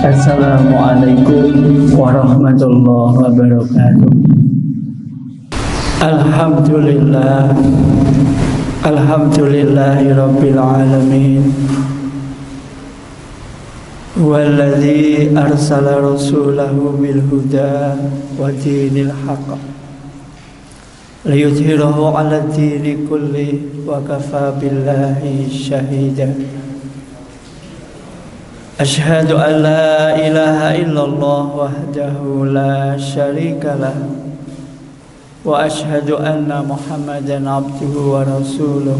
Assalamualaikum warahmatullahi wabarakatuh. Alhamdulillahirabbil alamin. Walladzi arsala rasulahu bil huda wa dinil haqq liyudhhirahu 'ala dini kulli wa kafaa billahi shahida. Asyhadu an la ilaha illallah wahdahu la syarika lah wa asyhadu anna Muhammadan abduhu wa rasuluh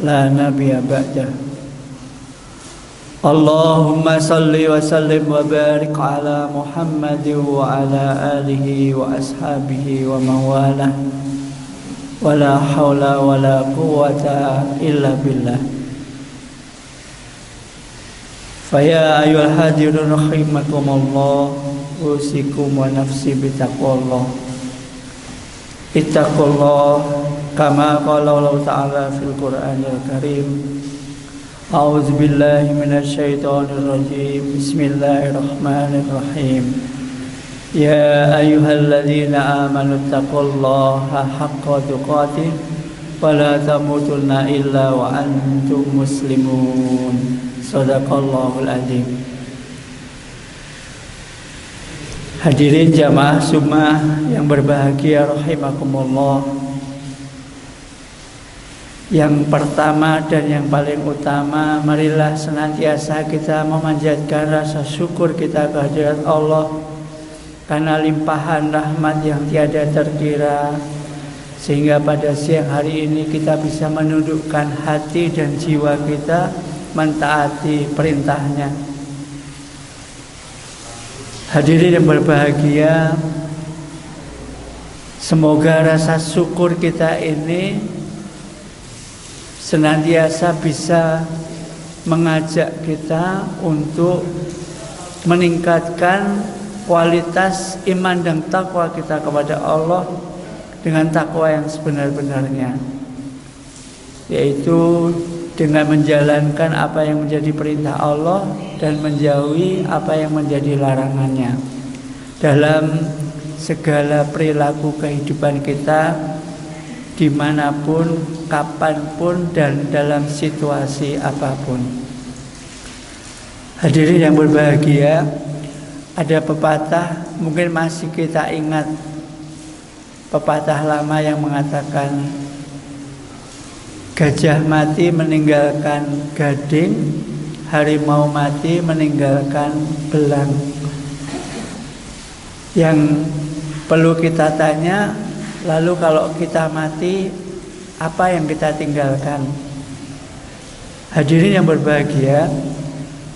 la nabiyya ba'dah. Allahumma salli wa sallim wa barik ala Muhammadin wa ala alihi wa ashabihi wa mawalah wa la hawla wa la quwwata illa billah. Faya ayyuhal hadirun rahimakumullah, usikum wa nafsi bitaqwallah. Ittaqullah kama qala Allah Ta'ala fil Qur'anil Karim. A'udzu billahi minasy syaithanir rajim. Bismillahirrahmanirrahim. Ya ayyuhalladzina amanu taqullaha haqqa tuqatih wa la tamutunna illa wa antum muslimun. Shadaqallahul adzim. Hadirin jamaah Summah yang berbahagia rahimakumullah. Yang pertama dan yang paling utama, marilah senantiasa kita memanjatkan rasa syukur kita kehadirat Allah karena limpahan rahmat yang tiada terkira, sehingga pada siang hari ini kita bisa menundukkan hati dan jiwa kita mentaati perintahnya. Hadirin yang berbahagia, semoga rasa syukur kita ini senantiasa bisa mengajak kita untuk meningkatkan kualitas iman dan takwa kita kepada Allah dengan takwa yang sebenar-benarnya, yaitu dengan menjalankan apa yang menjadi perintah Allah dan menjauhi apa yang menjadi larangannya dalam segala perilaku kehidupan kita, dimanapun, kapanpun, dan dalam situasi apapun. Hadirin yang berbahagia, ada pepatah, mungkin masih kita ingat, pepatah lama yang mengatakan gajah mati meninggalkan gading, harimau mati meninggalkan belang. Yang perlu kita tanya, lalu kalau kita mati, apa yang kita tinggalkan? Hadirin yang berbahagia,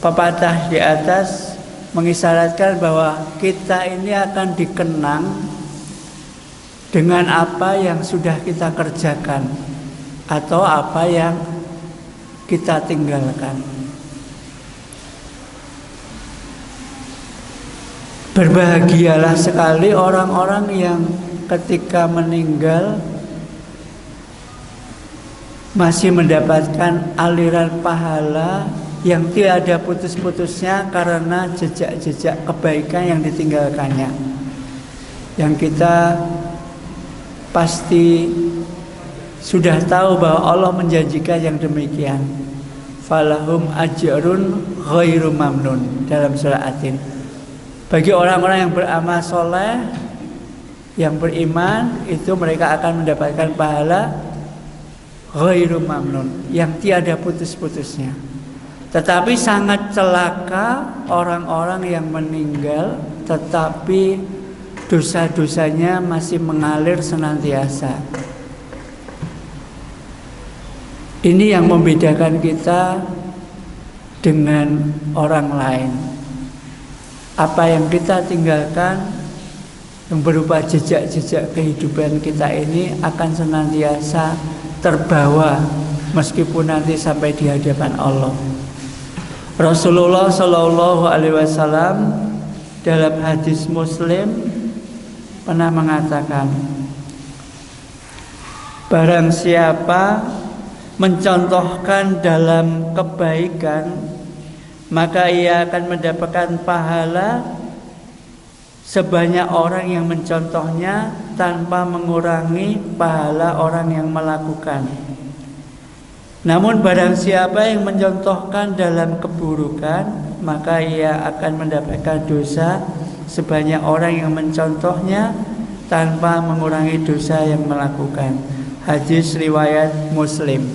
pepatah di atas mengisyaratkan bahwa kita ini akan dikenang dengan apa yang sudah kita kerjakan atau apa yang kita tinggalkan. Berbahagialah sekali orang-orang yang ketika meninggal masih mendapatkan aliran pahala yang tiada putus-putusnya karena jejak-jejak kebaikan yang ditinggalkannya. Yang kita pasti sudah tahu bahwa Allah menjanjikan yang demikian. Falahum ajrun ghairu mamnun dalam surah At-Tin. Bagi orang-orang yang beramal soleh, yang beriman, itu mereka akan mendapatkan pahala ghairu mamnun, yang tiada putus-putusnya. Tetapi sangat celaka orang-orang yang meninggal tetapi dosa-dosanya masih mengalir senantiasa. Ini yang membedakan kita dengan orang lain. Apa yang kita tinggalkan yang berupa jejak-jejak kehidupan kita ini akan senantiasa terbawa meskipun nanti sampai di hadapan Allah. Rasulullah Shallallahu Alaihi Wasallam dalam hadis Muslim pernah mengatakan, barang siapa mencontohkan dalam kebaikan, maka ia akan mendapatkan pahala sebanyak orang yang mencontohnya tanpa mengurangi pahala orang yang melakukan. Namun barang siapa yang mencontohkan dalam keburukan, maka ia akan mendapatkan dosa sebanyak orang yang mencontohnya tanpa mengurangi dosa yang melakukan. Hadis riwayat Muslim.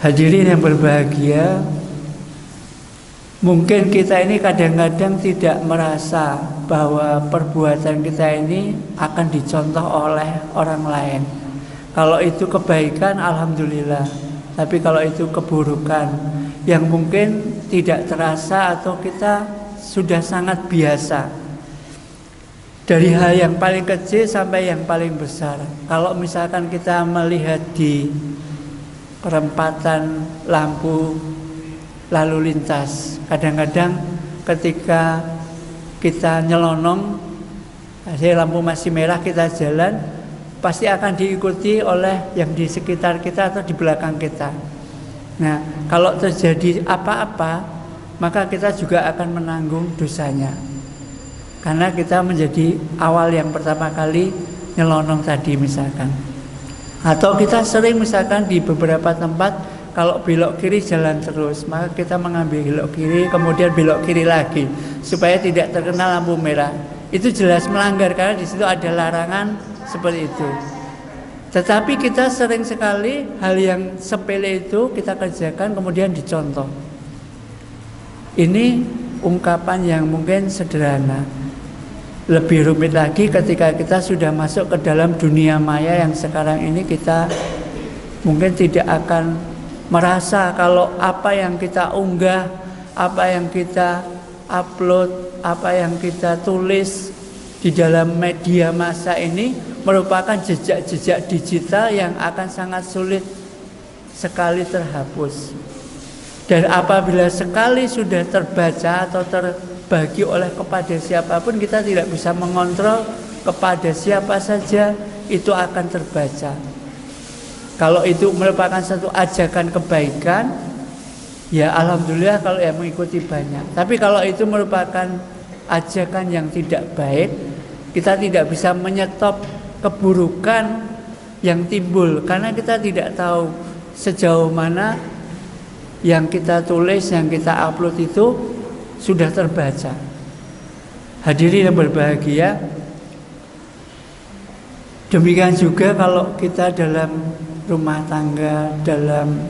Hadirin yang berbahagia, mungkin kita ini kadang-kadang tidak merasa bahwa perbuatan kita ini akan dicontoh oleh orang lain. Kalau itu kebaikan, alhamdulillah. Tapi kalau itu keburukan yang mungkin tidak terasa atau kita sudah sangat biasa, dari hal yang paling kecil sampai yang paling besar. Kalau misalkan kita melihat di perempatan lampu lalu lintas, kadang-kadang ketika kita nyelonong, lampu masih merah, kita jalan, pasti akan diikuti oleh yang di sekitar kita atau di belakang kita. Nah, kalau terjadi apa-apa, maka kita juga akan menanggung dosanya. Karena kita menjadi awal yang pertama kali nyelonong tadi misalkan. Atau kita sering misalkan di beberapa tempat, kalau belok kiri jalan terus, maka kita mengambil belok kiri, kemudian belok kiri lagi, supaya tidak terkena lampu merah. Itu jelas melanggar, karena di situ ada larangan seperti itu. Tetapi kita sering sekali hal yang sepele itu kita kerjakan kemudian dicontoh. Ini ungkapan yang mungkin sederhana. Lebih rumit lagi ketika kita sudah masuk ke dalam dunia maya yang sekarang ini, kita mungkin tidak akan merasa kalau apa yang kita unggah, apa yang kita upload, apa yang kita tulis di dalam media massa ini merupakan jejak-jejak digital yang akan sangat sulit sekali terhapus. Dan apabila sekali sudah terbaca atau terbagi oleh kepada siapapun, kita tidak bisa mengontrol kepada siapa saja itu akan terbaca. Kalau itu merupakan satu ajakan kebaikan, ya alhamdulillah kalau yang mengikuti banyak. Tapi kalau itu merupakan ajakan yang tidak baik, kita tidak bisa menyetop keburukan yang timbul, karena kita tidak tahu sejauh mana yang kita tulis, yang kita upload itu sudah terbaca. Hadirin yang berbahagia, demikian juga kalau kita dalam rumah tangga, dalam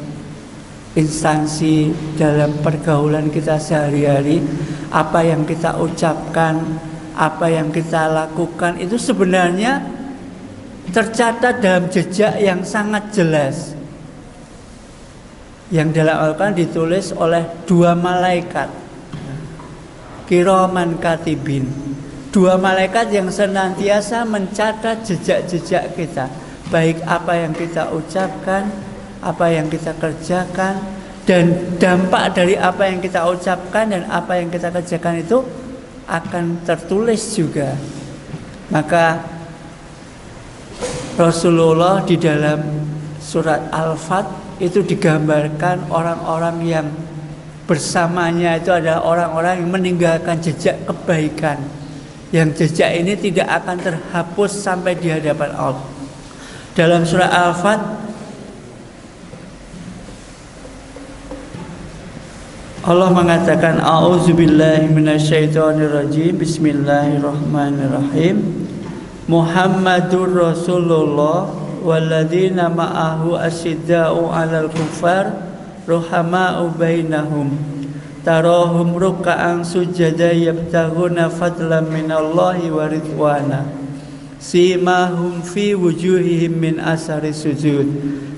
instansi, dalam pergaulan kita sehari-hari, apa yang kita ucapkan, apa yang kita lakukan itu sebenarnya tercatat dalam jejak yang sangat jelas, yang dalam Al-Quran ditulis oleh 2 malaikat, kiraman katibin, 2 malaikat yang senantiasa mencatat jejak-jejak kita, baik apa yang kita ucapkan, apa yang kita kerjakan, dan dampak dari apa yang kita ucapkan dan apa yang kita kerjakan itu akan tertulis juga. Maka Rasulullah di dalam surat Al-Fat itu digambarkan orang-orang yang bersamanya itu adalah orang-orang yang meninggalkan jejak kebaikan, yang jejak ini tidak akan terhapus sampai di hadapan Allah. Dalam surah Al-Fat Allah mengatakan, a'udzubillahi minasyaitonirrajim, bismillahirrahmanirrahim. Muhammadur Rasulullah walladzina ma'ahu asyidda'u 'alal kuffar ruhama'u bainahum tarahum ruk'an sujada yabtaghuna fadlan minallahi wa ridwana simahum fi wujuhihim min asari sujud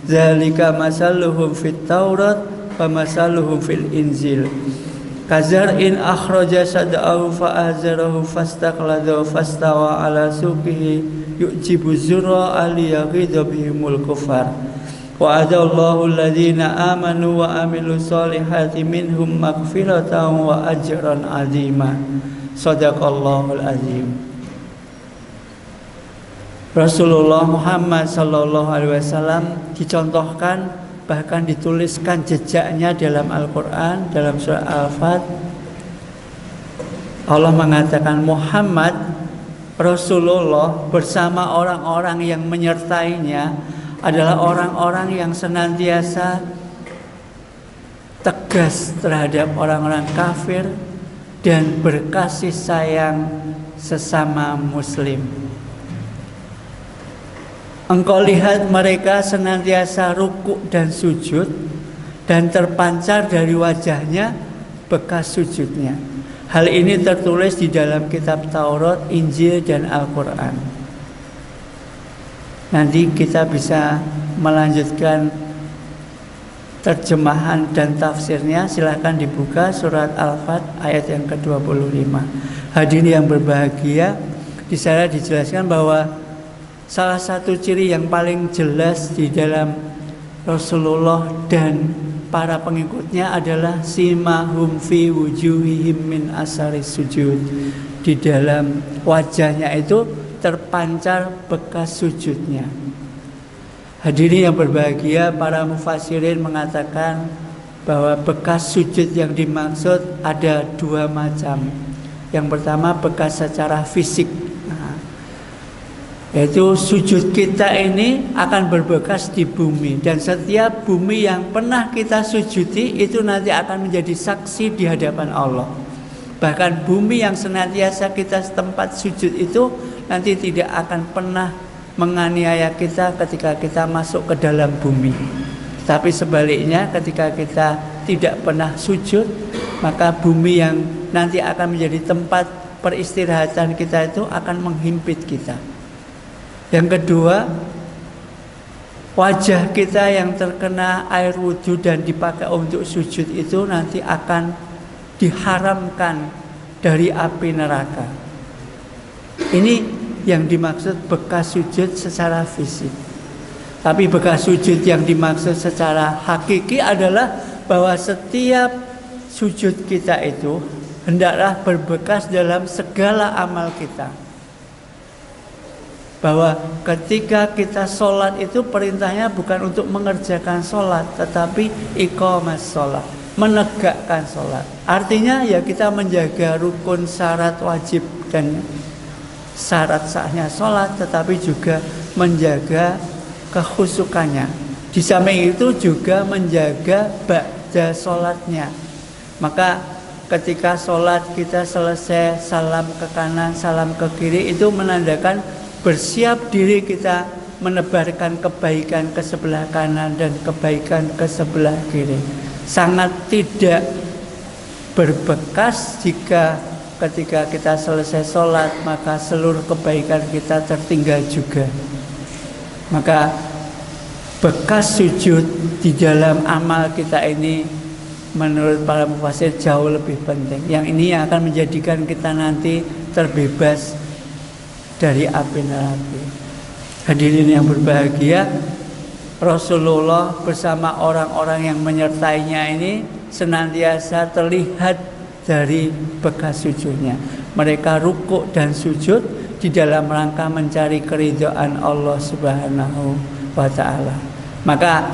dzalika masaluhum fit taurat wa masaluhum fil injil kazar'in akhraja sad'ahu fa'azarahu fastaqladahu fastawa ala suqihi yu'jibu zurra aliyaghidha bihimul kufar wa adallahu alladhina amanu wa amilu solihati minhum maghfiratan wa ajran azima. Sadaqallahul azim. Rasulullah Muhammad sallallahu alaihi wasallam dicontohkan bahkan dituliskan jejaknya dalam Al-Quran, dalam surah Al-Fat. Allah mengatakan Muhammad Rasulullah bersama orang-orang yang menyertainya adalah orang-orang yang senantiasa tegas terhadap orang-orang kafir dan berkasih sayang sesama muslim. Engkau lihat mereka senantiasa rukuk dan sujud, dan terpancar dari wajahnya bekas sujudnya. Hal ini tertulis di dalam kitab Taurat, Injil, dan Al-Quran. Nanti kita bisa melanjutkan terjemahan dan tafsirnya. Silahkan dibuka surat Al-Fat ayat yang ke-25. Hadirin yang berbahagia, di sana dijelaskan bahwa salah satu ciri yang paling jelas di dalam Rasulullah dan para pengikutnya adalah simahum fi wujuhihim min asari sujud. Di dalam wajahnya itu terpancar bekas sujudnya. Hadirin yang berbahagia, para mufassirin mengatakan bahwa bekas sujud yang dimaksud ada dua macam. Yang pertama bekas secara fisik, yaitu sujud kita ini akan berbekas di bumi, dan setiap bumi yang pernah kita sujudi itu nanti akan menjadi saksi di hadapan Allah. Bahkan bumi yang senantiasa kita tempat sujud itu nanti tidak akan pernah menganiaya kita ketika kita masuk ke dalam bumi. Tapi sebaliknya, ketika kita tidak pernah sujud, maka bumi yang nanti akan menjadi tempat peristirahatan kita itu akan menghimpit kita. Yang kedua, wajah kita yang terkena air wudhu dan dipakai untuk sujud itu nanti akan diharamkan dari api neraka. Ini yang dimaksud bekas sujud secara fisik. Tapi bekas sujud yang dimaksud secara hakiki adalah bahwa setiap sujud kita itu hendaklah berbekas dalam segala amal kita. Bahwa ketika kita sholat itu perintahnya bukan untuk mengerjakan sholat, tetapi iqamas sholat, menegakkan sholat. Artinya ya kita menjaga rukun, syarat, wajib dan syarat sahnya sholat, tetapi juga menjaga kekhusukannya. Di samping itu juga menjaga ba'da sholatnya. Maka ketika sholat kita selesai, salam ke kanan, salam ke kiri, itu menandakan bersiap diri kita menebarkan kebaikan ke sebelah kanan dan kebaikan ke sebelah kiri. Sangat tidak berbekas jika ketika kita selesai sholat maka seluruh kebaikan kita tertinggal juga. Maka bekas sujud di dalam amal kita ini menurut para mufassir jauh lebih penting. Yang ini yang akan menjadikan kita nanti terbebas dari api neraka. Hadirin yang berbahagia, Rasulullah bersama orang-orang yang menyertainya ini senantiasa terlihat dari bekas sujudnya. Mereka rukuk dan sujud di dalam rangka mencari keridhaan Allah Subhanahu wa ta'ala. Maka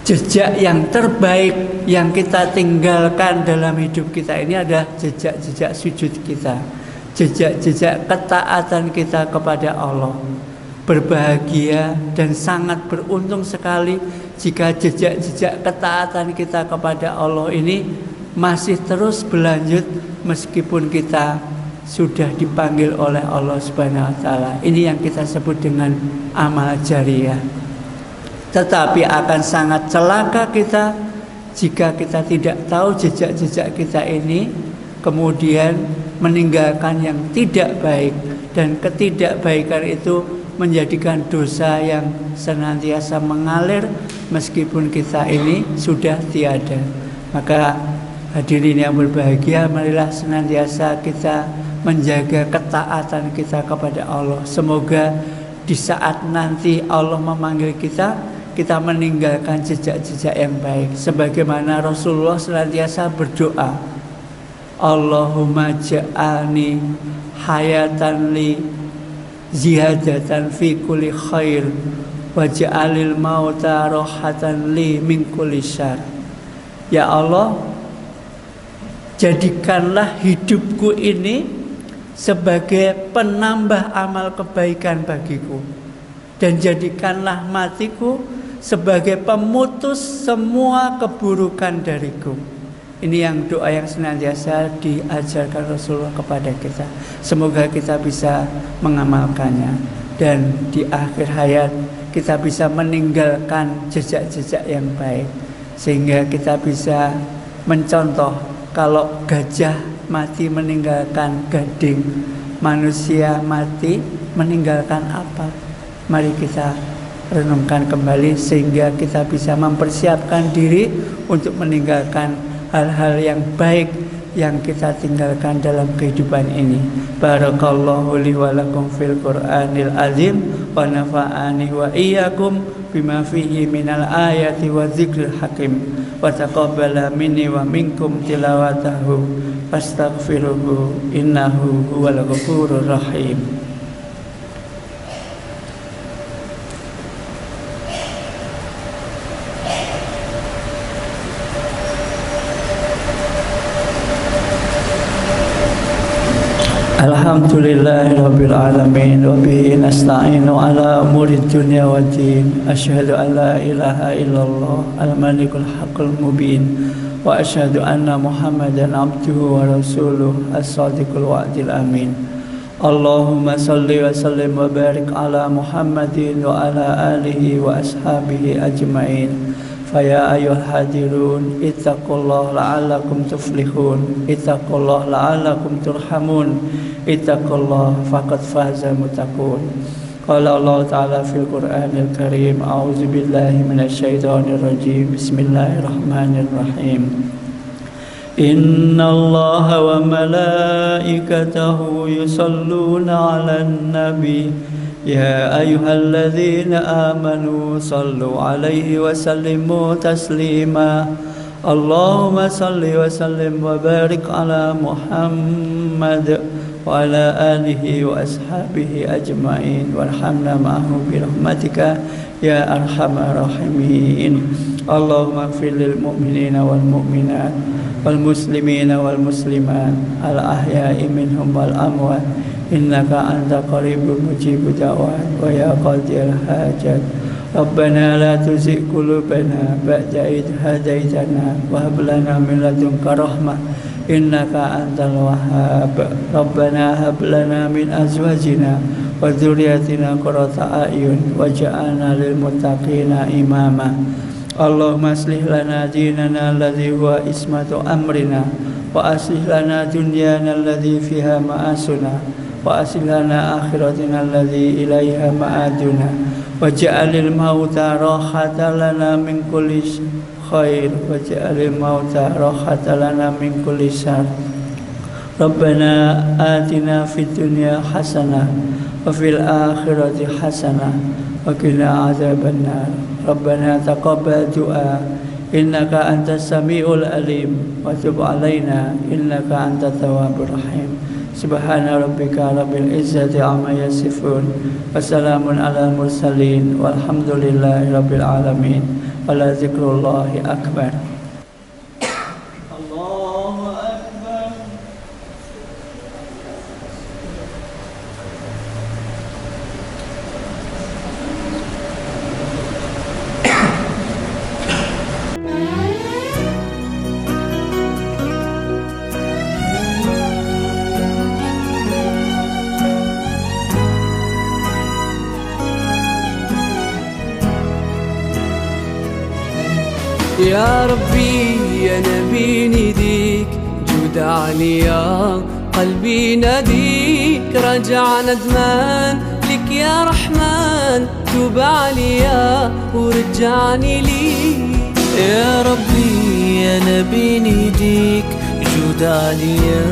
jejak yang terbaik yang kita tinggalkan dalam hidup kita ini adalah jejak-jejak sujud kita, jejak-jejak ketaatan kita kepada Allah. Berbahagia dan sangat beruntung sekali jika jejak-jejak ketaatan kita kepada Allah ini masih terus berlanjut meskipun kita sudah dipanggil oleh Allah Subhanahu wa ta'ala. Ini yang kita sebut dengan amal jariyah. Tetapi akan sangat celaka kita jika kita tidak tahu jejak-jejak kita ini, kemudian meninggalkan yang tidak baik, dan ketidakbaikan itu menjadikan dosa yang senantiasa mengalir meskipun kita ini sudah tiada. Maka hadirin yang berbahagia, marilah senantiasa kita menjaga ketaatan kita kepada Allah. Semoga di saat nanti Allah memanggil kita, kita meninggalkan jejak-jejak yang baik. Sebagaimana Rasulullah senantiasa berdoa, Allahumma ja'alni hayatan li ziyadatan fi kulli khair waj'alil mauta rohatan li min kulli syarr. Ya Allah, jadikanlah hidupku ini sebagai penambah amal kebaikan bagiku, dan jadikanlah matiku sebagai pemutus semua keburukan dariku. Ini yang doa yang senantiasa diajarkan Rasulullah kepada kita. Semoga kita bisa mengamalkannya, dan di akhir hayat kita bisa meninggalkan jejak-jejak yang baik, sehingga kita bisa mencontoh kalau gajah mati meninggalkan gading, manusia mati meninggalkan apa? Mari kita renungkan kembali sehingga kita bisa mempersiapkan diri untuk meninggalkan hal-hal yang baik yang kita tinggalkan dalam kehidupan ini. Barakallahu li wa lakum fil Qur'anil azim wa nafa'ani wa iyyakum bima fihi minal ayati wa dzikril hakim wa taqabbala minni wa minkum tilawatahu fastaghfiruhu innahu huwal ghafurur rahim. Alhamdulillahirabbil alamin wa bihi nasta'inu ala umuri dunya waddin. Asyhadu an la ilaha illallah al-malikul haqqul mubin wa asyhadu anna Muhammadan abduhu wa rasuluh as-sadiqul wa'dil amin. Allahumma salli wa sallim wa barik ala Muhammadin wa ala alihi wa ashabihi ajmain. Faya ayyuhal hadirun ittaqullaha la'allakum tuflihun, ittaqullaha la'allakum turhamun, ittaqullaha faqad faza muttaqun. Qala Allah ta'ala fil Qur'anil Karim, a'udzu billahi minasyaitonir rajim. Bismillahirrahmanirrahim. Innallaha wa malaikatahu yusalluna 'alan nabi. Ya ayyuhalladzina amanu sallu alaihi wa sallimu taslima. Allahumma salli wa sallim wa barik ala Muhammad wa ala alihi wa ashabihi ajma'in warhamna ma'ahu birahmatika ya arhamar rahimin. Allahumma ighfir lil mu'minina wal mu'minat wal muslimina wal muslimat al ahya'i minhum wal amwat innaka anta qaribun mujibud da'wat wa ya qadil hajat. Rabbana la tuzigh qulubana ba'da idh hadaitana wa hab lana min ladunka rahmah innaka antal wahhab. Rabbana hab lana min azwajina wa dzurriyyatina qurrata a'yun waj'alna lil muttaqina imama. Allahumma aslih lana dinana alladhi huwa ismatu amrina wa aslih lana dunyana alladhi fiha ma'asuna wa aslih lana akhiratina alladhi ilaiha ma'aduna waj'alil mauta rahatan lana min kulli khair waj'alil mauta rahatan lana min kulli syarr. Rabbana atina fid dunya hasanah wa fil akhirati hasanah wa qina adzabannar. Rabbana taqabbal du'a innaka antas samiul alim wa tub alaina innaka antat tawwabur rahim. Subhana rabbika rabbil izzati amma yasifun wa salamun alal mursalin walhamdulillahi rabbil alamin. Wala zikrullahi akbar. Allahu akbar. يا ربي يا نبي نديك جود عليا قلبي ناديك رجع ندمان لك يا رحمن توب عليا ورجعني ليك. يا ربي يا نبي نديك جود عليا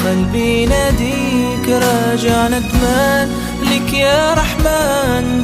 قلبي ناديك راجع ندمان لك يا رحمن